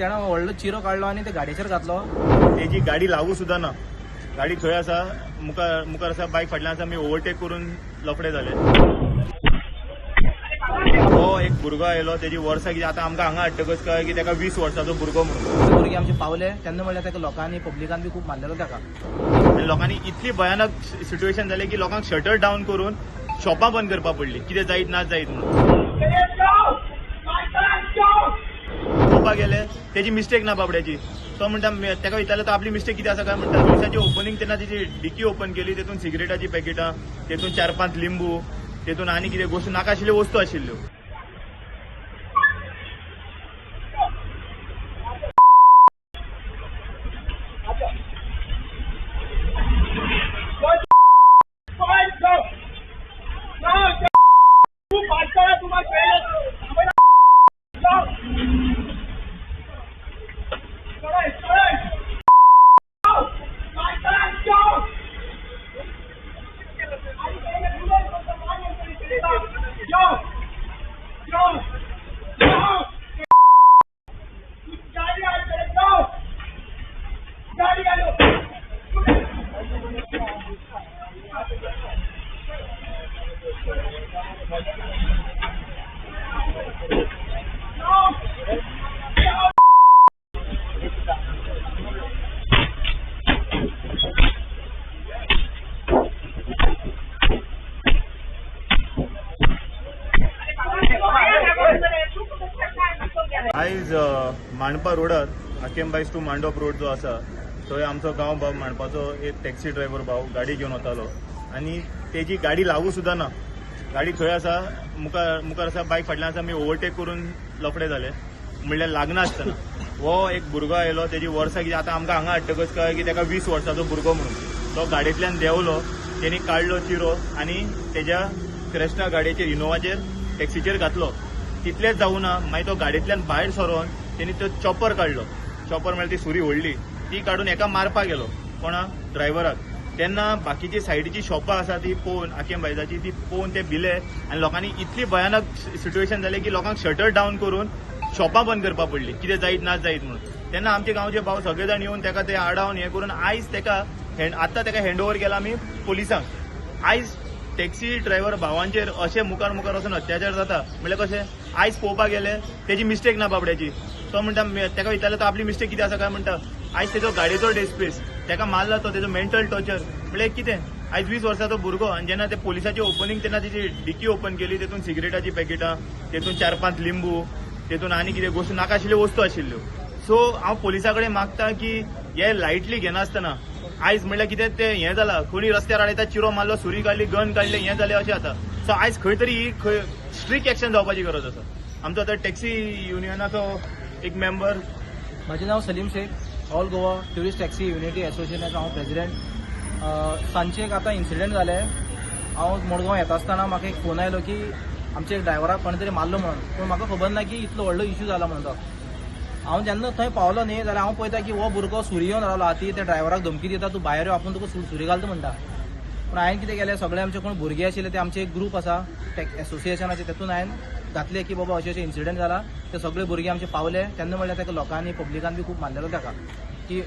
त्यानं व्हडलो चिरो काढलो आणि ते गाडयेचेर घातलो. तेजी गाडी लागू सुद्धा ना. गाडी थंय आसा, मुखार आसा, बायक फाटल्यान आसा. मी ओव्हरटेक करून लफडे झाले. हो एक भुरगो आयलो, तेजी वर्सां कितें आतां आमकां हांगा हाडटकच कळ्ळें की तेका 20 वर्साचो भुरगो म्हणून. भुरगे आमचे पावले तेन्ना म्हणल्यार तेका लोकांनी पब्लिकान बी खूप मारलेलो तेका. आनी लोकांनी इतली भयानक सिच्युएशन जाली की लोकांक शटर डावन करून शॉपां बंद करपा पडली, कितें जायत ना जायत म्हणून. पळोवपाक गेले तेजी मिस्टेक ना बाबड्याची. तो म्हणटा तेका विचारलं तर आपली मिस्टेक कितें आसा काय म्हणटा. दिवसाची ओपनिंग तेन्ना तेजी डिकी ओपन केली, तेतून सिगरेटाची पॅकेटां, तेतून 4-5 लिंबू, तेतून आनी कितें गोश्टी नाका आशिल्ल्यो वस्तू आशिल्ल्यो. आयज मांडपा रोडार आकेंबाईज टू मांडोप रोड जो आसा थंय आमचो गांव भाव मांडपाचो एक टॅक्सी ड्रायव्हर भाव गाडी घेवन वतालो आनी तेजी गाडी लागू सुद्धा ना. गाडी थंय आसा, मुखार आसा, बायक फाटल्यान आसा. मी ओव्हरटेक करून लफडे झाले. म्हणल्यार लागना आसतना हो एक भुरगो आयलो, तेजी वर्सां कितें आतां आमकां हांगा हाडटकच कळ्ळें की तेका 20 वर्साचो भुरगो म्हणून. तो गाडयेंतल्यान देंवलो, तेणी काडलो चिरो आनी तेज्या क्रेस्टा गाडयेचेर इनोवाचेर टॅक्सीचेर घातलो. तितलेंच जावुना, मागीर तो गाडयेंतल्यान भायर सरोन तेणी तो चॉपर काडलो. चॉपर म्हळ्यार ती सुरी व्हडली, ती काडून एका मारपाक गेलो. कोणाक? ड्रायव्हराक. तेन्ना बाकीची सायडीची शॉपां आसा ती पळोवन, आकेंबायजाची ती पळोवन ते भिले आनी लोकांनी इतली भयानक सिच्युएशन जाली की लोकांक शटर डावन करून शॉपां बंद करपा पडली, कितें जायत ना जायत म्हणून. तेन्ना आमचे गांवचे भाव सगळे जाण येवन तेका ते आडावन हें करून आयज तेका आतां तेका हँड ओव्हर केला आमी पुलिसांक. आयज टॅक्सी ड्रायव्हर भावांचेर अशें मुखार वचून अत्याचार जाता म्हणल्यार कशें. आयज पळोवपाक गेले तेजी मिस्टेक ना बाबड्याची. तो म्हणटा तेका विचारलं तर आपली मिस्टेक कितें आसा काय म्हणटा. आयज तेजो गाडयेचो डेस्पेस, तेका मारला तो, तेजो मेंटल टॉर्चर म्हणल्यार कितें. आयज 20 वर्साचो भुरगो आनी जेन्ना ते पुलिसाची ओपनिंग तेन्ना तेजी डिकी ओपन केली, तेतून सिगरेटाची पॅकेटां, तेतून 4-5 लिंबू, तेतून आनी कितें गोश्टी नाका आशिल्ल्यो वस्तू आशिल्ल्यो. सो हांव पुलिसा कडेन मागता की हे लायटली घेनासतना आयज म्हणल्यार कितें ते हें जालां, कोणी रस्त्यार आडयता, चिरो मारलो, सुरी काडली, गन काडले, हें जालें अशें जाता. सो आयज खंय तरी ही स्ट्रिक्ट एक्शन जावपाची गरज आसा. आमचो आतां टॅक्सी युनियनाचो एक मेंबर. म्हजें नांव Salim Shaikh, all Goa tourist taxi unity एसोसिएशनाचो हांव प्रेसिडेंट. सांजचे एक आतां इन्सिडेंट जाले. हांव मडगांव येता आसतना म्हाका एक फोन आयलो की आमच्या एक ड्रायव्हराक कोणे तरी मारलो म्हणून. पूण म्हाका खबर ना की इतलो व्हडलो इश्यू जाला म्हणून तो. हांव जेन्ना थंय पावलो न्ही जाल्यार हांव पळयता की हो भुरगो सुरी घेवन रावलो. हाती त्या ड्रायव्हराक धमकी दिता, तूं भायर यो, आपूण तुका सुरी घालता म्हणटा. पूण हांवें कितें केलें, सगळे आमचे कोण भुरगे आशिल्ले ते आमचे एक ग्रूप आसा एसोसिएशनाचे, तेतून हांवें घातले की बाबा अशें इन्सिडेंट जाला. ते सगळे भुरगे आमचे पावले तेन्ना म्हणल्यार तेका लोकांनी पब्लिकान बी खूब मारलेलो तेका की.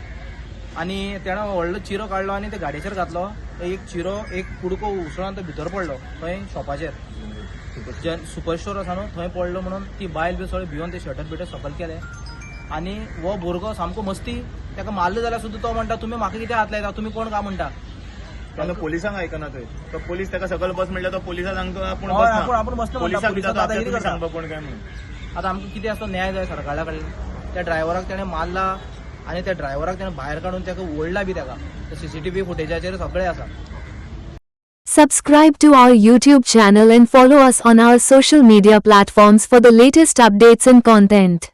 आनी तेणें व्हडलो चिरो काडलो आनी ते गाडयेचेर घातलो. एक चिरो एक कुडको उसळोन तो भितर पडलो थंय शॉपाचेर. सुपर स्टोर आसा न्हू थंय पडलो म्हणून ती बायल बी सगळे भिवून ते शटर बिटर सकयल केले. आनी हो भुरगो सामको मस्ती, तेका मारलो जाल्यार सुद्दां तो म्हणटा तुमी म्हाका कितें हात लायता, तुमी कोण काय म्हणटा. तेन्ना पुलिसांक आयकना थंय. तो पुलीस तेका सकयल बस म्हणल्यार तो पुलिसांक सांगता आपूण बसना. पुलिसांक सांगपा कोण काय म्हणून. आतां आमकां कितें आसता न्याय जाय सरकारा कडेन. त्या ड्रायव्हराक तेणें मारला आनी त्या ड्रायव्हराक तेणें भायर काडून तेका ओडला बी तेका. CCTV फुटेजाचेर सगळें आसा. Subscribe to our YouTube channel and follow us on our social media platforms for the latest updates and content.